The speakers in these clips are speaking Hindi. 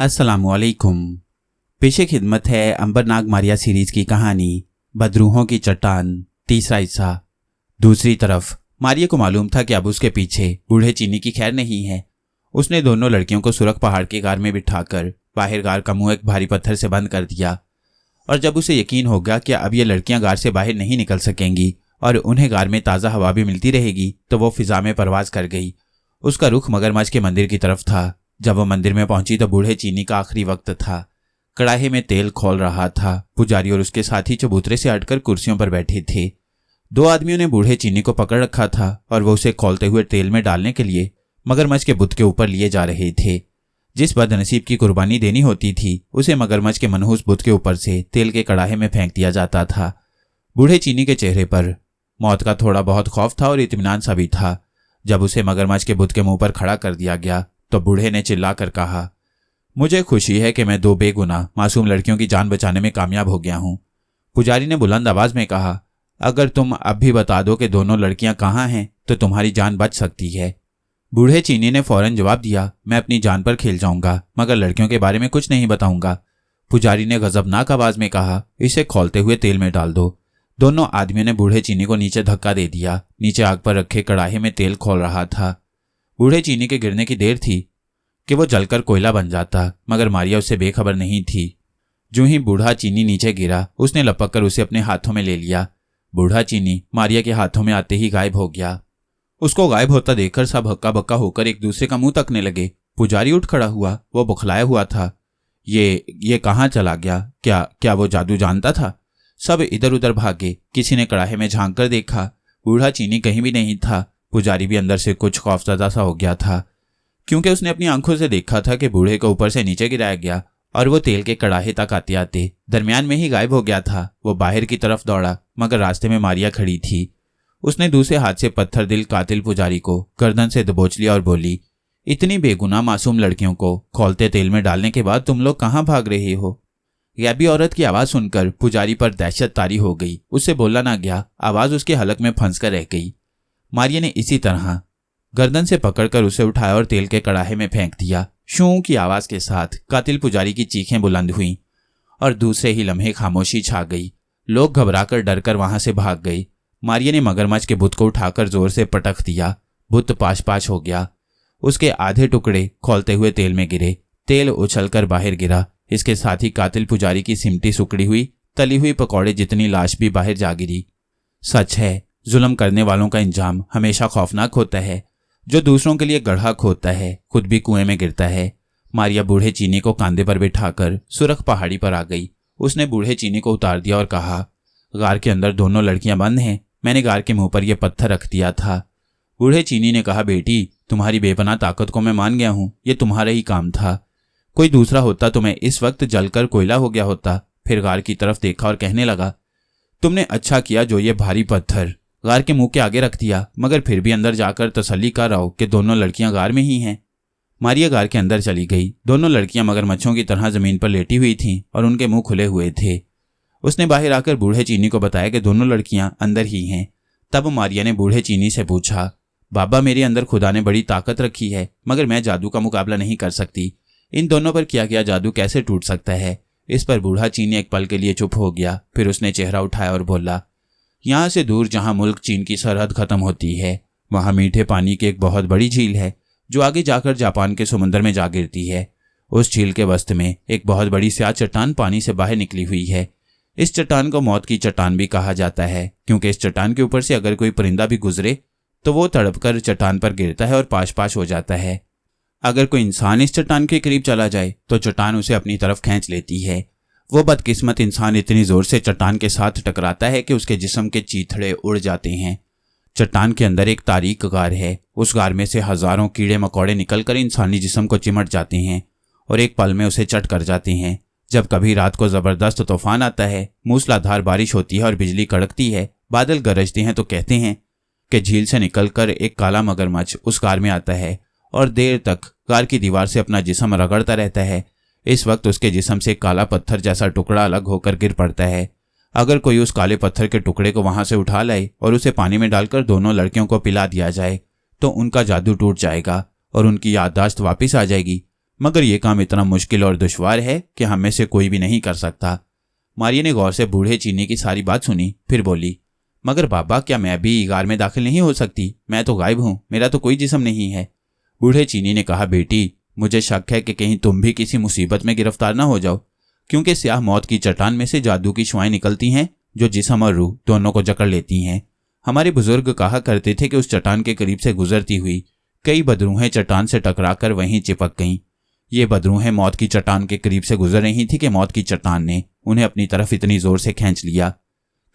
अस्सलामुअलैकुम। पेशे खिदमत है अंबरनाग मारिया सीरीज की कहानी बदरूहों की चट्टान, तीसरा हिस्सा। दूसरी तरफ मारिया को मालूम था कि अब उसके पीछे बूढ़े चीनी की खैर नहीं है। उसने दोनों लड़कियों को सुरख पहाड़ की गार में बिठाकर बाहर गार का मुंह एक भारी पत्थर से बंद कर दिया। और जब उसे यकीन हो गया कि अब ये लड़कियां गार से बाहर नहीं निकल सकेंगी और उन्हें गार में ताज़ा हवा भी मिलती रहेगी, तो वो फिजा में परवाज कर गई। उसका रुख मगरमच्छ के मंदिर की तरफ था। जब वो मंदिर में पहुंची तो बूढ़े चीनी का आखिरी वक्त था। कड़ाहे में तेल खौल रहा था। पुजारी और उसके साथी चबूतरे से हटकर कुर्सियों पर बैठे थे। दो आदमियों ने बूढ़े चीनी को पकड़ रखा था और वो उसे खौलते हुए तेल में डालने के लिए मगरमच्छ के बुत के ऊपर लिए जा रहे थे। जिस बदनसीब की कुर्बानी देनी होती थी उसे मगरमच्छ के मनहूस बुत के ऊपर से तेल के कड़ाहे में फेंक दिया जाता था। बूढ़े चीनी के चेहरे पर मौत का थोड़ा बहुत खौफ था और इत्मीनान सा भी था। जब उसे मगरमच्छ के बुत के मुंह पर खड़ा कर दिया गया तो बूढ़े ने चिल्लाकर कहा, मुझे खुशी है कि मैं दो बेगुनाह मासूम लड़कियों की जान बचाने में कामयाब हो गया हूं। पुजारी ने बुलंद आवाज में कहा, अगर तुम अब भी बता दो कि दोनों लड़कियां कहाँ हैं तो तुम्हारी जान बच सकती है। बूढ़े चीनी ने फौरन जवाब दिया, मैं अपनी जान पर खेल जाऊंगा मगर लड़कियों के बारे में कुछ नहीं बताऊंगा। पुजारी ने गजबनाक आवाज में कहा, इसे खौलते हुए तेल में डाल दो। दोनों आदमियों ने बूढ़े चीनी को नीचे धक्का दे दिया। नीचे आग पर रखे कड़ाहे में तेल खौल रहा था। बूढ़े चीनी के गिरने की देर थी कि वो जलकर कोयला बन जाता, मगर मारिया उससे बेखबर नहीं थी। जो ही बूढ़ा चीनी नीचे गिरा उसने लपक कर उसे अपने हाथों में ले लिया। बूढ़ा चीनी मारिया के हाथों में आते ही गायब हो गया। उसको गायब होता देखकर सब हक्का बक्का होकर एक दूसरे का मुंह तकने लगे। पुजारी उठ खड़ा हुआ। वो बुखलाया हुआ था। ये कहाँ चला गया? क्या वो जादू जानता था? सब इधर उधर भागे। किसी ने कड़ाहे में झांक कर देखा। बूढ़ा चीनी कहीं भी नहीं था। पुजारी भी अंदर से कुछ खौफजदा सा हो गया था, क्योंकि उसने अपनी आंखों से देखा था कि बूढ़े को ऊपर से नीचे गिराया गया और वो तेल के कड़ाहे तक आते आते दरमियान में ही गायब हो गया था। वो बाहर की तरफ दौड़ा मगर रास्ते में मारिया खड़ी थी। उसने दूसरे हाथ से पत्थर दिल कातिल पुजारी को गर्दन से दबोच लिया और बोली, इतनी बेगुनाह मासूम लड़कियों को खौलते तेल में डालने के बाद तुम लोग कहाँ भाग रहे हो? गैबी औरत की आवाज सुनकर पुजारी पर दहशत तारी हो गई। उससे बोला ना गया। आवाज उसके हलक में फंस कर रह गई। मारिया ने इसी तरह गर्दन से पकड़कर उसे उठाया और तेल के कड़ाहे में फेंक दिया। शू की आवाज के साथ कातिल पुजारी की चीखें बुलंद हुईं और दूसरे ही लम्हे खामोशी छा गई। लोग घबराकर डरकर वहां से भाग गए। मारिया ने मगरमच्छ के बुत को उठाकर जोर से पटक दिया। बुत पाश पाश हो गया। उसके आधे टुकड़े खौलते हुए तेल में गिरे। तेल उछलकर बाहर गिरा। इसके साथ ही कातिल पुजारी की सिमटी सुकड़ी हुई तली हुई पकौड़े जितनी लाश भी बाहर जा गिरी। सच है, जुल्म करने वालों का इंजाम हमेशा खौफनाक होता है। जो दूसरों के लिए गड्ढा खोदता है खुद भी कुएं में गिरता है। मारिया बूढ़े चीनी को कांधे पर बिठाकर सुरख पहाड़ी पर आ गई। उसने बूढ़े चीनी को उतार दिया और कहा, गार के अंदर दोनों लड़कियां बंद हैं। मैंने गार के मुंह पर यह पत्थर रख दिया था। बूढ़े चीनी ने कहा, बेटी तुम्हारी बेपनाह ताकत को मैं मान गया हूं। यह तुम्हारा ही काम था। कोई दूसरा होता तो मैं इस वक्त जलकर कोयला हो गया होता। फिर गार की तरफ देखा और कहने लगा, तुमने अच्छा किया जो ये भारी पत्थर गार के मुंह के आगे रख दिया, मगर फिर भी अंदर जाकर तसल्ली कर रहो कि दोनों लड़कियां गार में ही हैं। मारिया गार के अंदर चली गई। दोनों लड़कियां मगरमच्छों की तरह जमीन पर लेटी हुई थीं और उनके मुंह खुले हुए थे। उसने बाहर आकर बूढ़े चीनी को बताया कि दोनों लड़कियां अंदर ही हैं। तब मारिया ने बूढ़े चीनी से पूछा, बाबा मेरे अंदर खुदा ने बड़ी ताकत रखी है मगर मैं जादू का मुकाबला नहीं कर सकती। इन दोनों पर किया गया जादू कैसे टूट सकता है? इस पर बूढ़ा चीनी एक पल के लिए चुप हो गया। फिर उसने चेहरा उठाया और बोला, यहाँ से दूर जहाँ मुल्क चीन की सरहद खत्म होती है वहाँ मीठे पानी की एक बहुत बड़ी झील है जो आगे जाकर जापान के समुद्र में जा गिरती है। उस झील के वस्त में एक बहुत बड़ी स्याह चट्टान पानी से बाहर निकली हुई है। इस चट्टान को मौत की चट्टान भी कहा जाता है, क्योंकि इस चट्टान के ऊपर से अगर कोई परिंदा भी गुजरे तो वो तड़पकर चट्टान पर गिरता है और पाश पाश हो जाता है। अगर कोई इंसान इस चट्टान के करीब चला जाए तो चट्टान उसे अपनी तरफ खींच लेती है। वो बदकिस्मत इंसान इतनी जोर से चट्टान के साथ टकराता है कि उसके जिस्म के चीथड़े उड़ जाते हैं। चट्टान के अंदर एक तारीक गार है। उस गार में से हजारों कीड़े मकोड़े निकलकर इंसानी जिस्म को चिमट जाते हैं और एक पल में उसे चट कर जाते हैं। जब कभी रात को जबरदस्त तूफान आता है, मूसलाधार बारिश होती है और बिजली कड़कती है, बादल गरजते हैं, तो कहते हैं कि झील से निकलकर एक काला मगरमच्छ उस गार में आता है और देर तक गार की दीवार से अपना जिस्म रगड़ता रहता है। इस वक्त उसके जिस्म से काला पत्थर जैसा टुकड़ा अलग होकर गिर पड़ता है। अगर कोई उस काले पत्थर के टुकड़े को वहां से उठा लाए और उसे पानी में डालकर दोनों लड़कियों को पिला दिया जाए तो उनका जादू टूट जाएगा और उनकी याददाश्त वापस आ जाएगी। मगर ये काम इतना मुश्किल और दुश्वार है कि हम में से कोई भी नहीं कर सकता। मारिया ने गौर से बूढ़े चीनी की सारी बात सुनी, फिर बोली, मगर बाबा क्या मैं भी गार में दाखिल नहीं हो सकती? मैं तो गायब हूं, मेरा तो कोई जिस्म नहीं है। बूढ़े चीनी ने कहा, बेटी मुझे शक है कि कहीं तुम भी किसी मुसीबत में गिरफ्तार ना हो जाओ, क्योंकि स्याह मौत की चट्टान में से जादू की शुआएं निकलती हैं जो जिस्म और रूह दोनों को जकड़ लेती हैं। हमारे बुजुर्ग कहा करते थे कि उस चट्टान के करीब से गुजरती हुई कई बदरूहें चट्टान से टकराकर वहीं चिपक गईं। ये बदरूहें मौत की चट्टान के करीब से गुजर रही थी कि मौत की चट्टान ने उन्हें अपनी तरफ इतनी जोर से खींच लिया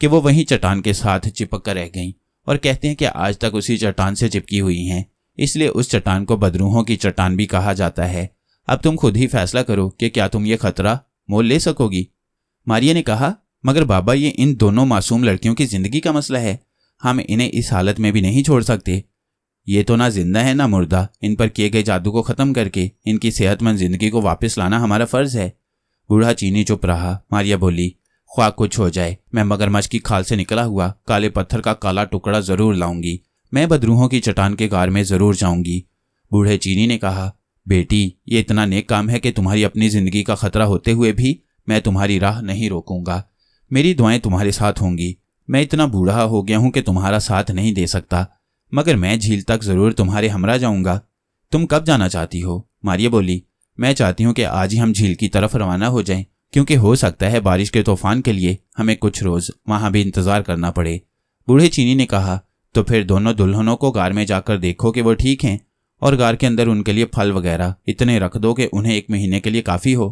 कि वो वहीं चट्टान के साथ चिपक कर रह गईं, और कहते हैं कि आज तक उसी चट्टान से चिपकी हुई हैं। इसलिए उस चट्टान को बदरूहों की चट्टान भी कहा जाता है। अब तुम खुद ही फैसला करो कि क्या तुम ये खतरा मोल ले सकोगी। मारिया ने कहा, मगर बाबा ये इन दोनों मासूम लड़कियों की जिंदगी का मसला है, हम इन्हें इस हालत में भी नहीं छोड़ सकते। ये तो ना जिंदा है ना मुर्दा, इन पर किए गए जादू को खत्म करके इनकी सेहतमंद जिंदगी को वापस लाना हमारा फर्ज है। बूढ़ा चीनी चुप रहा। मारिया बोली, ख्वाह कुछ हो जाए, मैं मगरमच्छ की खाल से निकला हुआ काले पत्थर का काला टुकड़ा जरूर लाऊंगी। मैं बदरूहों की चट्टान के गार में जरूर जाऊंगी। बूढ़े चीनी ने कहा, बेटी ये इतना नेक काम है कि तुम्हारी अपनी जिंदगी का खतरा होते हुए भी मैं तुम्हारी राह नहीं रोकूंगा। मेरी दुआएं तुम्हारे साथ होंगी। मैं इतना बूढ़ा हो गया हूं कि तुम्हारा साथ नहीं दे सकता, मगर मैं झील तक जरूर तुम्हारे हमरा जाऊंगा। तुम कब जाना चाहती हो? मारिया बोली, मैं चाहती हूं कि आज ही हम झील की तरफ रवाना हो जाएं, क्योंकि हो सकता है बारिश के तूफान के लिए हमें कुछ रोज वहां भी इंतजार करना पड़े। बूढ़े चीनी ने कहा, तो फिर दोनों दुल्हनों को गार में जाकर देखो कि वो ठीक हैं, और गार के अंदर उनके लिए फल वगैरह इतने रख दो कि उन्हें 1 महीने के लिए काफी हो।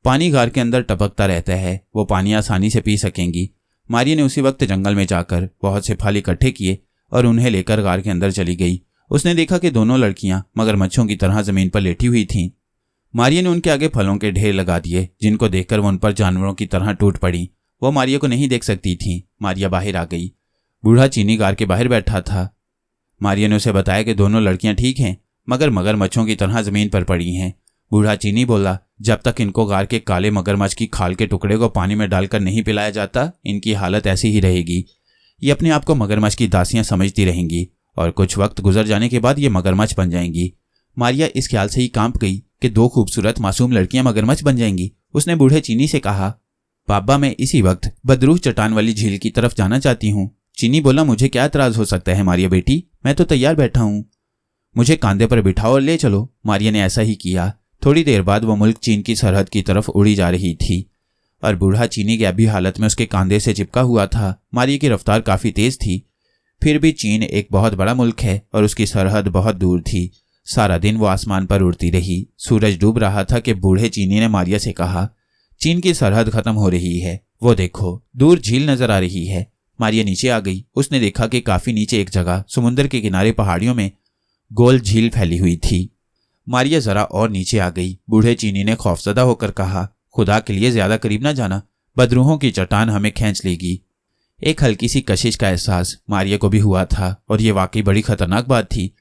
पानी गार के अंदर टपकता रहता है, वो पानी आसानी से पी सकेंगी। मारिया ने उसी वक्त जंगल में जाकर बहुत से फल इकट्ठे किए और उन्हें लेकर गार के अंदर चली गई। उसने देखा कि दोनों लड़कियां मगरमच्छों की तरह जमीन पर लेटी हुई थीं। मारिया ने उनके आगे फलों के ढेर लगा दिए, जिनको देखकर वो उन पर जानवरों की तरह टूट पड़ी। वो मारिया को नहीं देख सकती थी। मारिया बाहर आ गई। बूढ़ा चीनी गार के बाहर बैठा था। मारिया ने उसे बताया कि दोनों लड़कियां ठीक हैं, मगर मगरमच्छों की तरह जमीन पर पड़ी हैं। बूढ़ा चीनी बोला, जब तक इनको गार के काले मगरमच्छ की खाल के टुकड़े को पानी में डालकर नहीं पिलाया जाता, इनकी हालत ऐसी ही रहेगी। ये अपने आप को मगरमच्छ की दासियां समझती रहेंगी और कुछ वक्त गुजर जाने के बाद ये मगरमच्छ बन जाएंगी। मारिया इस ख्याल से ही कांप गई कि 2 खूबसूरत मासूम लड़कियां मगरमच्छ बन जाएंगी। उसने बूढ़े चीनी से कहा, बाबा मैं इसी वक्त बदरूह चट्टान वाली झील की तरफ जाना चाहती हूँ। चीनी बोला, मुझे क्या एतराज हो सकता है मारिया बेटी, मैं तो तैयार बैठा हूँ। मुझे कांधे पर बिठाओ और ले चलो। मारिया ने ऐसा ही किया। थोड़ी देर बाद वो मुल्क चीन की सरहद की तरफ उड़ी जा रही थी और बूढ़ा चीनी गैबी हालत में उसके कांधे से चिपका हुआ था। मारिया की रफ्तार काफी तेज थी। फिर भी चीन एक बहुत बड़ा मुल्क है और उसकी सरहद बहुत दूर थी। सारा दिन वो आसमान पर उड़ती रही। सूरज डूब रहा था कि बूढ़े चीनी ने मारिया से कहा, चीन की सरहद खत्म हो रही है, वो देखो दूर झील नजर आ रही है। मारिया नीचे आ गई। उसने देखा कि काफी नीचे एक जगह समुद्र के किनारे पहाड़ियों में गोल झील फैली हुई थी। मारिया जरा और नीचे आ गई। बूढ़े चीनी ने खौफजदा होकर कहा, खुदा के लिए ज्यादा करीब ना जाना, बदरूहों की चट्टान हमें खींच लेगी। एक हल्की सी कशिश का एहसास मारिया को भी हुआ था और ये वाकई बड़ी खतरनाक बात थी।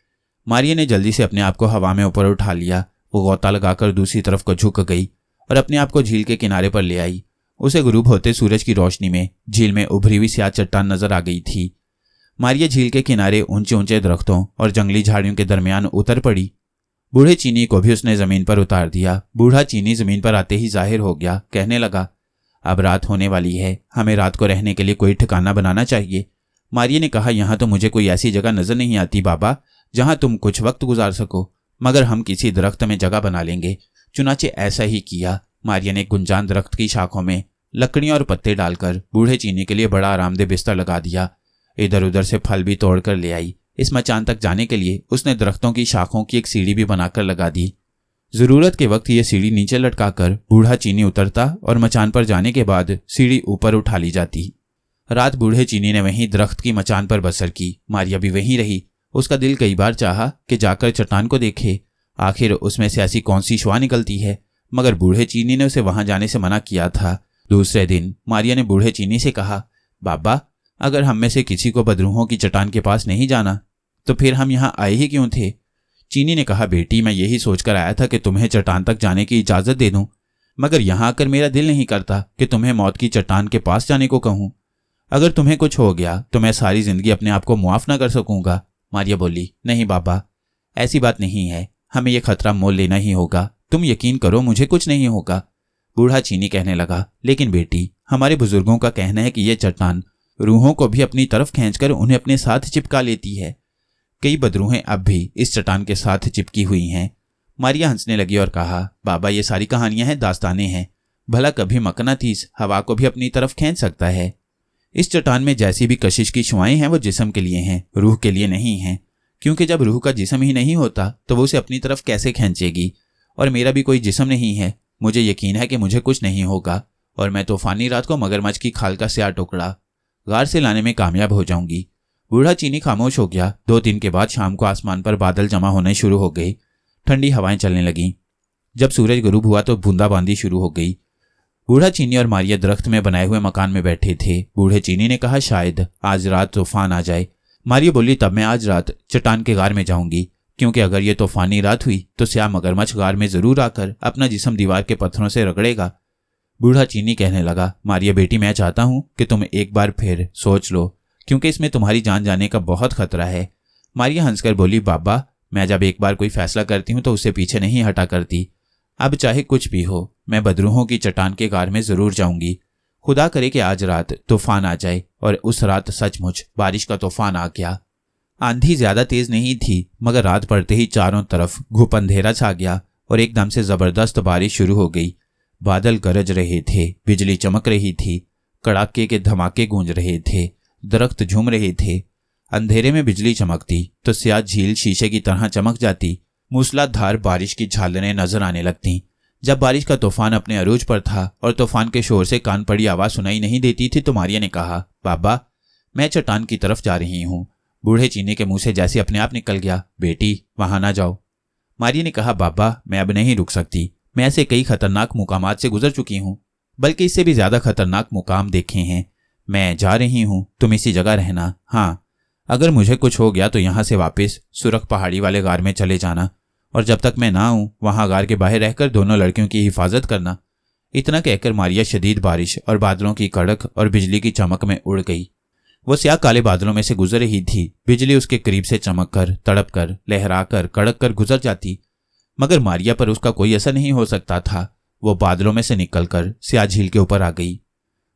मारिया ने जल्दी से अपने आप को हवा में ऊपर उठा लिया। वो गोता लगाकर दूसरी तरफ को झुक गई और अपने आप को झील के किनारे पर ले आई। उसे गुरूब होते सूरज की रोशनी में झील में उभरी हुई स्याह चट्टान नजर आ गई थी। मारिया झील के किनारे ऊंचे ऊंचे दरख्तों और जंगली झाड़ियों के दरमियान उतर पड़ी। बूढ़े चीनी को भी उसने जमीन पर उतार दिया। बूढ़ा चीनी जमीन पर आते ही जाहिर हो गया। कहने लगा, अब रात होने वाली है, हमें रात को रहने के लिए कोई ठिकाना बनाना चाहिए। मारिया ने कहा, यहाँ तो मुझे कोई ऐसी जगह नजर नहीं आती बाबा जहाँ तुम कुछ वक्त गुजार सको, मगर हम किसी दरख्त में जगह बना लेंगे। चुनाचे ऐसा ही किया। मारिया ने गुंजान दरख्त की शाखों में लकड़ियां और पत्ते डालकर बूढ़े चीनी के लिए बड़ा आरामदेह बिस्तर लगा दिया। इधर उधर से फल भी तोड़कर ले आई। इस मचान तक जाने के लिए उसने दरख्तों की शाखों की एक सीढ़ी भी बनाकर लगा दी। जरूरत के वक्त ये सीढ़ी नीचे लटकाकर बूढ़ा चीनी उतरता और मचान पर जाने के बाद सीढ़ी ऊपर उठा ली जाती। रात बूढ़े चीनी ने वहीं दरख्त की मचान पर बसर की। मारिया भी वहीं रही। उसका दिल कई बार चाहा कि जाकर चट्टान को देखे, आखिर उसमें से ऐसी कौन सी शुआ निकलती है, मगर बूढ़े चीनी ने उसे वहां जाने से मना किया था। दूसरे दिन मारिया ने बूढ़े चीनी से कहा, बाबा अगर हम में से किसी को बदरूहों की चट्टान के पास नहीं जाना तो फिर हम यहाँ आए ही क्यों थे? चीनी ने कहा, बेटी मैं यही सोचकर आया था कि तुम्हें चट्टान तक जाने की इजाजत दे दूं, मगर यहाँ आकर मेरा दिल नहीं करता कि तुम्हें मौत की चट्टान के पास जाने को कहूं। अगर तुम्हें कुछ हो गया तो मैं सारी जिंदगी अपने आप को मुआफ ना कर सकूंगा। मारिया बोली, नहीं बाबा ऐसी बात नहीं है, हमें यह खतरा मोल लेना ही होगा। तुम यकीन करो, मुझे कुछ नहीं होगा। बूढ़ा चीनी कहने लगा, लेकिन बेटी, हमारे बुजुर्गों का कहना है कि यह चट्टान रूहों को भी अपनी तरफ खींचकर उन्हें अपने साथ चिपका लेती है। कई बदरूहें अब भी इस चट्टान के साथ चिपकी हुई हैं। मारिया हंसने लगी और कहा, बाबा, ये सारी कहानियां हैं, दास्तानें हैं। भला कभी मकनातीस हवा को भी अपनी तरफ खींच सकता है? इस चट्टान में जैसी भी कशिश की शुआएं हैं वो जिस्म के लिए हैं, रूह के लिए नहीं हैं। क्योंकि जब रूह का जिस्म ही नहीं होता तो वो उसे अपनी तरफ कैसे खींचेगी? और मेरा भी कोई जिस्म नहीं है। मुझे यकीन है कि मुझे कुछ नहीं होगा और मैं तूफानी रात को मगरमच्छ की खाल का स्याह टुकड़ा गार से लाने में कामयाब हो जाऊंगी। बूढ़ा चीनी खामोश हो गया। 2 दिन के बाद शाम को आसमान पर बादल जमा होने शुरू हो गए। ठंडी हवाएं चलने लगीं। जब सूरज गुरूब हुआ तो बूंदाबांदी शुरू हो गई। बूढ़ा चीनी और मारिया दरख्त में बनाए हुए मकान में बैठे थे। बूढ़े चीनी ने कहा, शायद आज रात तूफान आ जाए। मारिया बोली, तब मैं आज रात चट्टान के गार में जाऊंगी, क्योंकि अगर ये तूफानी रात हुई तो स्याह मगरमच्छ गार में जरूर आकर अपना जिस्म दीवार के पत्थरों से रगड़ेगा। बूढ़ा चीनी कहने लगा, मारिया बेटी, मैं चाहता हूं कि तुम एक बार फिर सोच लो, क्योंकि इसमें तुम्हारी जान जाने का बहुत खतरा है। मारिया हंसकर बोली, बाबा, मैं जब एक बार कोई फैसला करती हूं तो उसे पीछे नहीं हटा करती। अब चाहे कुछ भी हो, मैं बदरूहों की चट्टान के गार में जरूर जाऊंगी। खुदा करे कि आज रात तूफान आ जाए। और उस रात सचमुच बारिश का तूफान आ गया। आंधी ज्यादा तेज नहीं थी, मगर रात पड़ते ही चारों तरफ घुप अंधेरा छा गया और एकदम से जबरदस्त बारिश शुरू हो गई। बादल गरज रहे थे, बिजली चमक रही थी, कड़ाके के धमाके गूंज रहे थे, दरख्त झूम रहे थे। अंधेरे में बिजली चमकती तो स्याह झील शीशे की तरह चमक जाती। मूसलाधार बारिश की झालरें नजर आने लगती। जब बारिश का तूफान अपने अरूज पर था और तूफान के शोर से कान पड़ी आवाज सुनाई नहीं देती थी तो मारिया ने कहा, बाबा, मैं चट्टान की तरफ जा रही हूं। बूढ़े चीनी के मुंह से जैसे अपने आप निकल गया, बेटी, वहां ना जाओ। मारिया ने कहा, बाबा, मैं अब नहीं रुक सकती। मैं ऐसे कई खतरनाक मुकामात से गुजर चुकी हूं, बल्कि इससे भी ज्यादा खतरनाक मुकाम देखे हैं। मैं जा रही हूं, तुम इसी जगह रहना। हाँ, अगर मुझे कुछ हो गया तो यहां से वापस सुरख पहाड़ी वाले गार में चले जाना, और जब तक मैं ना आऊं वहां गार के बाहर रहकर दोनों लड़कियों की हिफाजत करना। इतना कहकर मारिया शदीद बारिश और बादलों की कड़क और बिजली की चमक में उड़ गई। वो स्याह काले बादलों में से गुजर रही थी। बिजली उसके करीब से चमक कर, तड़प कर, लहरा कर, कड़क कर गुजर जाती, मगर मारिया पर उसका कोई असर नहीं हो सकता था। वो बादलों में से निकलकर स्याह झील के ऊपर आ गई।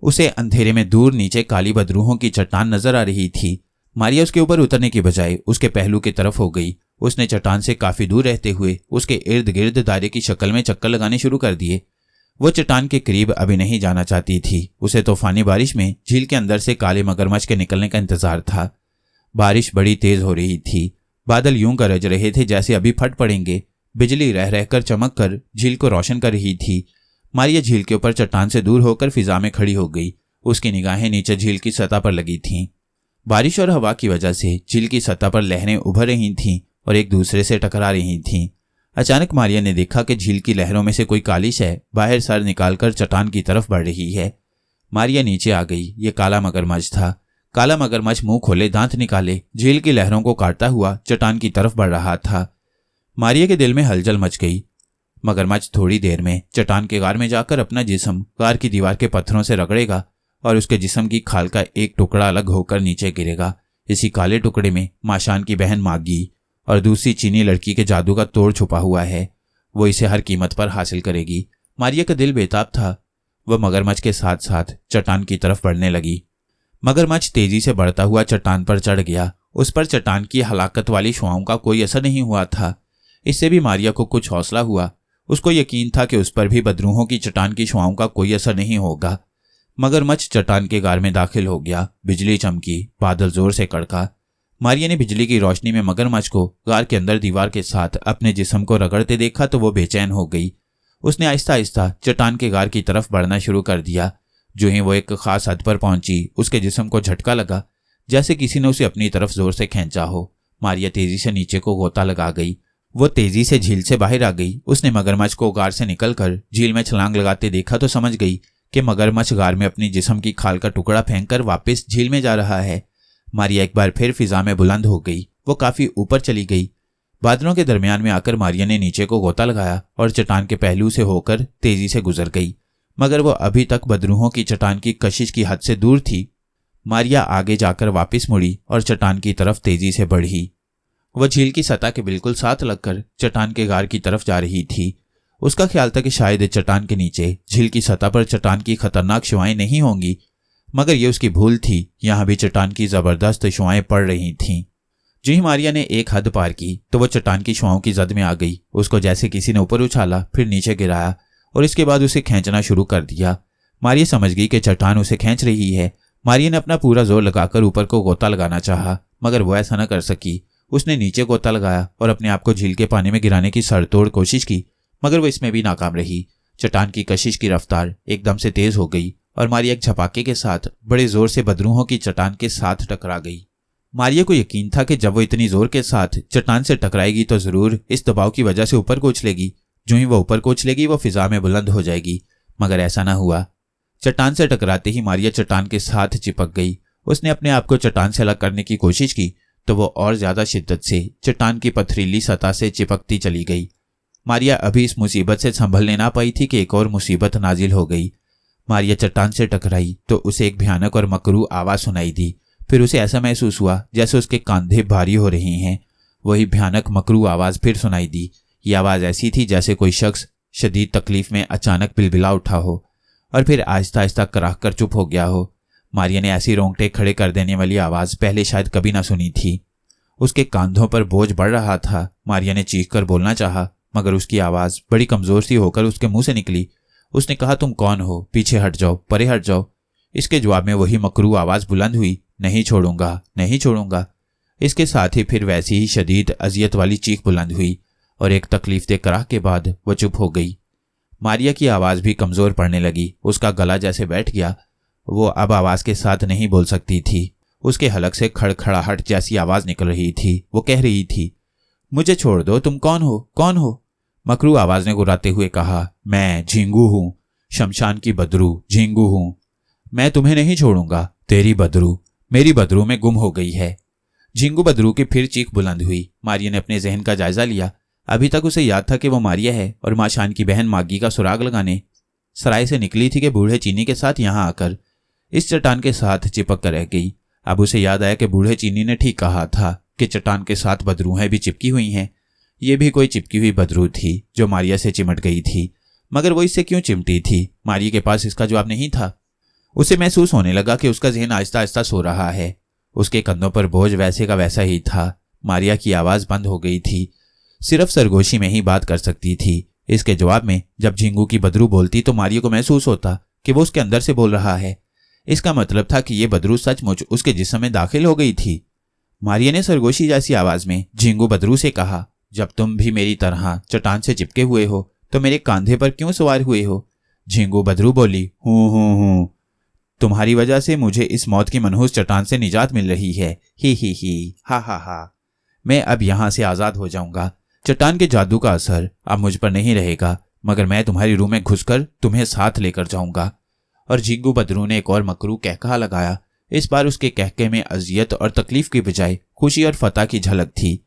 उसे अंधेरे में दूर नीचे काली बदरूहों की चट्टान नजर आ रही थी। मारिया उसके ऊपर उतरने की बजाय उसके पहलू की तरफ हो गई। उसने चट्टान से काफी दूर रहते हुए उसके इर्द गिर्द दायरे की शक्ल में चक्कर लगाने शुरू कर दिए। वो चट्टान के करीब अभी नहीं जाना चाहती थी। उसे तूफानी बारिश में झील के अंदर से काले मगरमच्छ के निकलने का इंतजार था। बारिश बड़ी तेज हो रही थी। बादल यूं गरज रहे थे जैसे अभी फट पड़ेंगे। बिजली रह रहकर चमक कर झील को रोशन कर रही थी। मारिया झील के ऊपर चट्टान से दूर होकर फिजा में खड़ी हो गई। उसकी निगाहें नीचे झील की सतह पर लगी थीं। बारिश और हवा की वजह से झील की सतह पर लहरें उभर रही थीं और एक दूसरे से टकरा रही थीं। अचानक मारिया ने देखा कि झील की लहरों में से कोई काली शय बाहर सर निकालकर चट्टान की तरफ बढ़ रही है। मारिया नीचे आ गई। ये काला मगरमच्छ था। काला मगरमच्छ मुंह खोले, दांत निकाले, झील की लहरों को काटता हुआ चट्टान की तरफ बढ़ रहा था। मारिया के दिल में हलचल मच गई। मगरमच्छ थोड़ी देर में चट्टान के गार में जाकर अपना जिस्म गार की दीवार के पत्थरों से रगड़ेगा और उसके जिस्म की खाल का एक टुकड़ा अलग होकर नीचे गिरेगा। इसी काले टुकड़े में माशान की बहन मागी और दूसरी चीनी लड़की के जादू का तोड़ छुपा हुआ है। वो इसे हर कीमत पर हासिल करेगी। मारिया का दिल बेताब था। वह मगरमच्छ के साथ साथ चट्टान की तरफ बढ़ने लगी। मगरमच्छ तेजी से बढ़ता हुआ चट्टान पर चढ़ गया। उस पर चट्टान की हलाकत वाली शुआओं का कोई असर नहीं हुआ था। इससे भी मारिया को कुछ हौसला हुआ। उसको यकीन था कि उस पर भी बदरूहों की चट्टान की शुआओं का कोई असर नहीं होगा। मगरमच्छ चट्टान के गार में दाखिल हो गया। बिजली चमकी, बादल जोर से कड़का। मारिया ने बिजली की रोशनी में मगरमच्छ को गार के अंदर दीवार के साथ अपने जिस्म को रगड़ते देखा तो वो बेचैन हो गई। उसने आहिस्ता आहिस्ता चट्टान के गार की तरफ बढ़ना शुरू कर दिया। जो ही वो एक खास हद पर पहुंची, उसके जिस्म को झटका लगा, जैसे किसी ने उसे अपनी तरफ जोर से खींचा हो। मारिया तेजी से नीचे को गोता लगा गई। वो तेजी से झील से बाहर आ गई। उसने मगरमच्छ को गार से निकलकर झील में छलांग लगाते देखा तो समझ गई कि मगरमच्छ गार में अपनी जिस्म की खाल का टुकड़ा फेंककर वापस झील में जा रहा है। मारिया एक बार फिर फिजा में बुलंद हो गई। वो काफी ऊपर चली गई। बादलों के दरमियान में आकर मारिया ने नीचे को गोता लगाया और चट्टान के पहलू से होकर तेजी से गुजर गई, मगर वो अभी तक बदरूहों की चट्टान की कशिश की हद से दूर थी। मारिया आगे जाकर वापस मुड़ी और चट्टान की तरफ तेजी से बढ़ी। वह झील की सतह के बिल्कुल साथ लगकर चट्टान के गार की तरफ जा रही थी। उसका ख्याल था कि शायद चट्टान के नीचे झील की सतह पर चट्टान की खतरनाक शुआएं नहीं होंगी, मगर यह उसकी भूल थी। यहां भी चट्टान की जबरदस्त शुआएं पड़ रही थीं। जो ही मारिया ने एक हद पार की तो वह चट्टान की शुआओं की जद में आ गई। उसको जैसे किसी ने ऊपर उछाला, फिर नीचे गिराया और इसके बाद उसे खींचना शुरू कर दिया। मारिया समझ गई कि चट्टान उसे खींच रही है। मारिया ने अपना पूरा जोर लगाकर ऊपर को गोता लगाना चाहा, मगर वो ऐसा न कर सकी। उसने नीचे गोता लगाया और अपने आप को झील के पानी में गिराने की सरतोड़ कोशिश की, मगर वो इसमें भी नाकाम रही। चट्टान की कशिश की रफ्तार एकदम से तेज हो गई और मारिया एक झपाके के साथ बड़े जोर से बदरूहों की चट्टान के साथ टकरा गई। मारिया को यकीन था कि जब वो इतनी जोर के साथ चट्टान से टकराएगी तो जरूर इस दबाव की वजह से ऊपर को उछलेगी। जो ही वो ऊपर को उछलेगी वो फिजा में बुलंद हो जाएगी, मगर ऐसा ना हुआ। चट्टान से टकराते ही मारिया चट्टान के साथ चिपक गई। उसने अपने आप को चट्टान से अलग करने की कोशिश की तो वो और ज्यादा शिद्दत से चट्टान की पथरीली सतह से चिपकती चली गई। मारिया अभी इस मुसीबत से संभलने ना पाई थी कि एक और मुसीबत नाजिल हो गई। मारिया चट्टान से टकराई तो उसे एक भयानक और मकरू आवाज सुनाई दी। फिर उसे ऐसा महसूस हुआ जैसे उसके कंधे भारी हो रही हैं। वही भयानक मकरू आवाज फिर सुनाई दी। ये आवाज ऐसी थी जैसे कोई शख्स शदीद तकलीफ में अचानक बिलबिला उठा हो और फिर आहिस्ता आहिस्ता कराह कर चुप हो गया हो। मारिया ने ऐसी रोंगटे खड़े कर देने वाली आवाज पहले शायद कभी ना सुनी थी। उसके कंधों पर बोझ बढ़ रहा था। मारिया ने चीख कर बोलना चाहा, मगर उसकी आवाज बड़ी कमजोर सी होकर उसके मुंह से निकली। उसने कहा, तुम कौन हो? पीछे हट जाओ, परे हट जाओ। इसके जवाब में वही मकरू आवाज बुलंद हुई, नहीं छोड़ूंगा, नहीं छोड़ूंगा। इसके साथ ही फिर वैसी ही शदीद अजियत वाली चीख बुलंद हुई और एक तकलीफदेह कराह के बाद वह चुप हो गई। मारिया की आवाज भी कमजोर पड़ने लगी। उसका गला जैसे बैठ गया। वो अब आवाज के साथ नहीं बोल सकती थी। उसके हलक से खड़खड़ाहट जैसी आवाज निकल रही थी। वो कह रही थी, मुझे छोड़ दो, तुम कौन हो, कौन हो? मकरू आवाज ने गुर्राते हुए कहा, मैं झींगू हूं, शमशान की बदरू झींगू हूं। मैं तुम्हें नहीं छोड़ूंगा। तेरी बदरू मेरी बदरू में गुम हो गई है। झींगू बदरू की फिर चीख बुलंद हुई। मारिया ने अपने जहन का जायजा लिया। अभी तक उसे याद था कि वो मारिया है और माँ शान की बहन मागी का सुराग लगाने सराय से निकली थी कि बूढ़े चीनी के साथ यहां आकर इस चट्टान के साथ चिपक कर रह गई। अब उसे याद आया कि बूढ़े चीनी ने ठीक कहा था कि चट्टान के साथ बदरूहें भी चिपकी हुई हैं। ये भी कोई चिपकी हुई बदरू थी जो मारिया से चिमट गई थी, मगर वो इससे क्यों चिमटी थी? मारिया के पास इसका जवाब नहीं था। उसे महसूस होने लगा कि उसका जहन आहिस्ता आहिस्ता सो रहा है। उसके कंधों पर बोझ वैसे का वैसा ही था। मारिया की आवाज बंद हो गई थी। सिर्फ सरगोशी में ही बात कर सकती थी। इसके जवाब में जब झींगू की बदरू बोलती तो मारिया को महसूस होता कि वो उसके अंदर से बोल रहा है। इसका मतलब था कि ये बदरू सचमुच उसके जिस्म में दाखिल हो गई थी। मारिया ने सरगोशी जैसी आवाज में झींगू बदरू से कहा, जब तुम भी मेरी तरह चट्टान से चिपके हुए हो तो मेरे कंधे पर क्यों सवार हुए हो? झींगू बदरू बोली, हूं, तुम्हारी वजह से मुझे इस मौत की मनहूस चट्टान से निजात मिल रही है। ही, हा। मैं अब यहां से आजाद हो जाऊंगा। चट्टान के जादू का असर अब मुझ पर नहीं रहेगा, मगर मैं तुम्हारी रूह में घुसकर तुम्हें साथ लेकर जाऊंगा। और झींगू बदरू ने एक और मकरू कहकहा लगाया। इस बार उसके कहके में अजियत और तकलीफ की बजाय खुशी और फतह की झलक थी।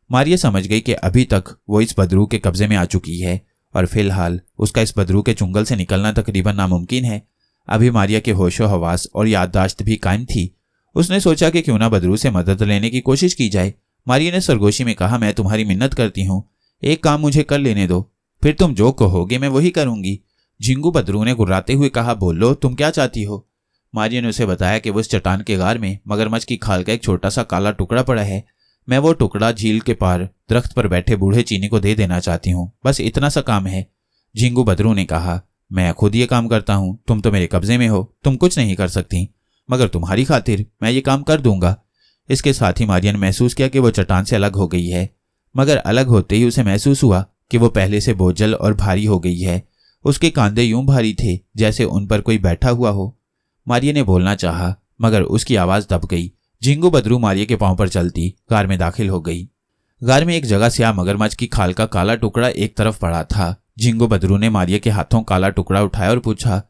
मारिया समझ गई कि अभी तक वो इस बदरू के कब्जे में आ चुकी है और फिलहाल उसका इस बदरू के चुंगल से निकलना तकरीबन नामुमकिन है। अभी मारिया के होशो हवास और याददाश्त भी कायम थी। उसने सोचा कि क्यों ना बदरू से मदद लेने की कोशिश की जाए। मारिया ने सरगोशी में कहा, मैं तुम्हारी मिन्नत करती हूँ, एक काम मुझे कर लेने दो, फिर तुम जो कहोगे मैं वही करूंगी। झींगू बदरू ने गुर्राते हुए कहा, बोलो, तुम क्या चाहती हो? मारिया ने उसे बताया कि वो इस चट्टान के गार में मगरमच्छ की खाल का एक छोटा सा काला टुकड़ा पड़ा है। मैं वो टुकड़ा झील के पार दरख्त पर बैठे बूढ़े चीनी को दे देना चाहती हूँ। बस इतना सा काम है। झींगू बदरू ने कहा, मैं खुद ये काम करता हूँ, तुम तो मेरे कब्जे में हो, तुम कुछ नहीं कर सकती, मगर तुम्हारी खातिर मैं ये काम कर दूंगा। इसके साथ ही मारिया ने महसूस किया कि वो चट्टान से अलग हो गई है, मगर अलग होते ही उसे महसूस हुआ कि वो पहले से बोझल और भारी हो गई है। उसके कांधे यूं भारी थे जैसे उन पर कोई बैठा हुआ हो। मारिया ने बोलना चाहा, मगर उसकी आवाज दब गई। झींगू बदरू मारिया के पांव पर चलती गार में दाखिल हो गई। गार में एक जगह स्याह मगरमच्छ की खाल का काला टुकड़ा एक तरफ पड़ा था। झींगू बदरू ने मारिया के हाथों काला टुकड़ा उठाया और पूछा,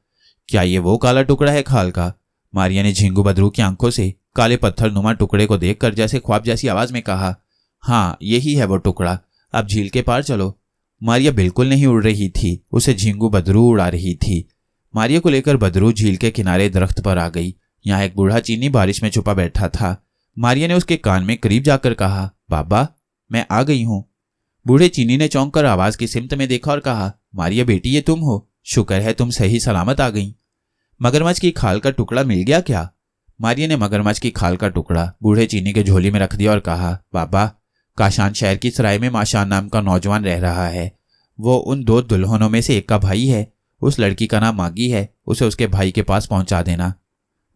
क्या ये वो काला टुकड़ा है खाल का? मारिया ने झींगू बदरू की आंखों से काले पत्थर नुमा टुकड़े को देखकर जैसे ख्वाब जैसी आवाज में कहा, हाँ, यही है वो टुकड़ा, अब झील के पार चलो। मारिया बिल्कुल नहीं उड़ रही थी, उसे झींगू बदरू उड़ा रही थी। मारिया को लेकर बदरू झील के किनारे दरख्त पर आ गई। यहाँ एक बूढ़ा चीनी बारिश में छुपा बैठा था। मारिया ने उसके कान में करीब जाकर कहा, बाबा, मैं आ गई हूं। बूढ़े चीनी ने चौंक कर आवाज की सिमत में देखा और कहा, मारिया बेटी, ये तुम हो? शुक्र है तुम सही सलामत आ गई। मगरमच्छ की खाल का टुकड़ा मिल गया क्या? मारिया ने मगरमच्छ की खाल का टुकड़ा बूढ़े चीनी के झोली में रख दिया और कहा, बाबा, काशान शहर की सराय में माशान नाम का नौजवान रह रहा है। वो उन 2 दुल्हनों में से एक का भाई है। उस लड़की का नाम मागी है। उसे उसके भाई के पास पहुंचा देना।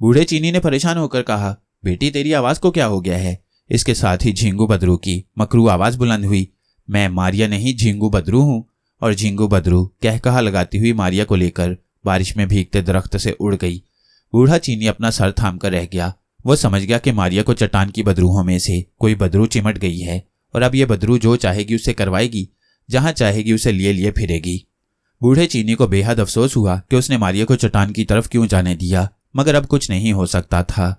बूढ़े चीनी ने परेशान होकर कहा, बेटी, तेरी आवाज को क्या हो गया है? इसके साथ ही झिंगू बदरू की मकरू आवाज बुलंद हुई, मैं मारिया नहीं, झिंगू बदरू हूं। और झिंगू बदरू कह कहा लगाती हुई मारिया को लेकर बारिश में भीगते दरख्त से उड़ गई। बूढ़ा चीनी अपना सर थाम कर रह गया। वो समझ गया कि मारिया को चट्टान की बदरूहों में से कोई बदरू चिमट गई है और अब ये बदरू जो चाहेगी उससे करवाएगी, जहां चाहेगी उसे लिए लिए फिरेगी। बूढ़े चीनी को बेहद अफसोस हुआ कि उसने मारिया को चट्टान की तरफ क्यों जाने दिया, मगर अब कुछ नहीं हो सकता था।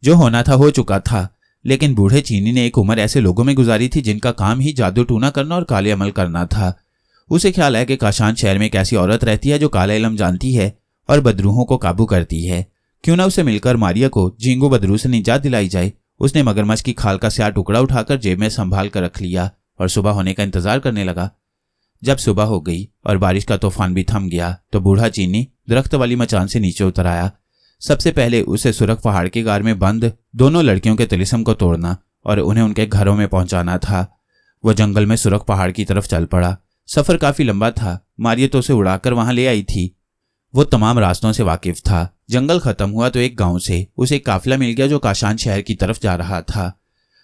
जो होना था हो चुका था। लेकिन बूढ़े चीनी ने एक उम्र ऐसे लोगों में गुजारी थी जिनका काम ही जादू टूना करना और काले अमल करना था। उसे ख्याल है कि काशान शहर में एक ऐसी औरत रहती है जो काला इल्म जानती है और बदरूहों को काबू करती है। क्यों ना उसे मिलकर मारिया को झिंगू बदरू से निजात दिलाई जाए। उसने मगरमच्छ की खाल का स्याह टुकड़ा उठाकर जेब में संभाल कर रख लिया और सुबह होने का इंतजार करने लगा। जब सुबह हो गई और बारिश का तूफान भी थम गया तो बूढ़ा चीनी दरख्त वाली मचान से नीचे उतर आया। सबसे पहले उसे सुरख पहाड़ के गार में बंद दोनों लड़कियों के तिलिस्म को तोड़ना और उन्हें उनके घरों में पहुंचाना था। वह जंगल में सुरख पहाड़ की तरफ चल पड़ा। सफर काफी लंबा था। मारिया तो उसे उड़ाकर वहां ले आई थी। वो तमाम रास्तों से वाकिफ था। जंगल खत्म हुआ तो एक गांव से उसे एक काफिला मिल गया जो काशान शहर की तरफ जा रहा था।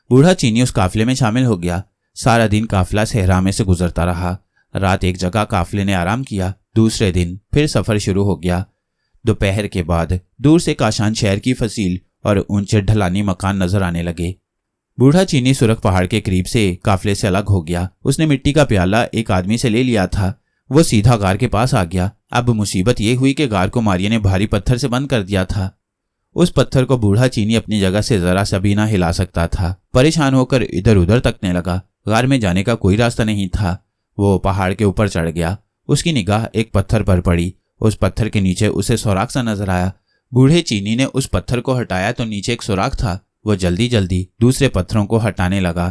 बूढ़ा चीनी उस काफिले में शामिल हो गया। सारा दिन काफिला सहरा में से गुजरता रहा। रात एक जगह काफिले ने आराम किया। दूसरे दिन फिर सफर शुरू हो गया। दोपहर के बाद दूर से काशान शहर की फसील और ऊंचे ढलानी मकान नजर आने लगे। बूढ़ा चीनी सुरख पहाड़ के करीब से काफिले से अलग हो गया। उसने मिट्टी का प्याला एक आदमी से ले लिया था। वो सीधा गार के पास आ गया। अब मुसीबत ये हुई कि गार को मारिया ने भारी पत्थर से बंद कर दिया था। उस पत्थर को बूढ़ा चीनी अपनी जगह से जरा सा भी ना हिला सकता था। परेशान होकर इधर उधर तकने लगा। गार में जाने का कोई रास्ता नहीं था। वो पहाड़ के ऊपर चढ़ गया। उसकी निगाह एक पत्थर पर पड़ी। उस पत्थर के नीचे उसे सुराख सा नजर आया। बूढ़े चीनी ने उस पत्थर को हटाया तो नीचे एक सुराख था। वो जल्दी जल्दी दूसरे पत्थरों को हटाने लगा।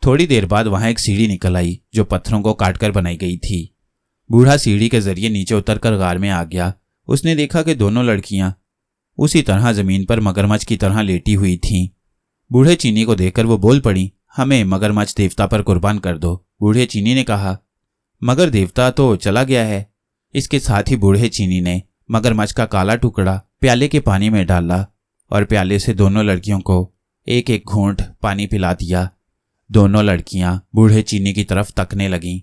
थोड़ी देर बाद वहां एक सीढ़ी निकल आई जो पत्थरों को काटकर बनाई गई थी। बूढ़ा सीढ़ी के जरिए नीचे उतरकर गार में आ गया। उसने देखा कि दोनों लड़कियां उसी तरह जमीन पर मगरमच्छ की तरह लेटी हुई थीं। बूढ़े चीनी को देखकर वो बोल पड़ी, हमें मगरमच्छ देवता पर कुर्बान कर दो। बूढ़े चीनी ने कहा, मगर देवता तो चला गया है। इसके साथ ही बूढ़े चीनी ने मगरमच्छ का काला टुकड़ा प्याले के पानी में डाला और प्याले से दोनों लड़कियों को एक एक घूंट पानी पिला दिया। दोनों लड़कियां बूढ़े चीनी की तरफ तकने लगीं।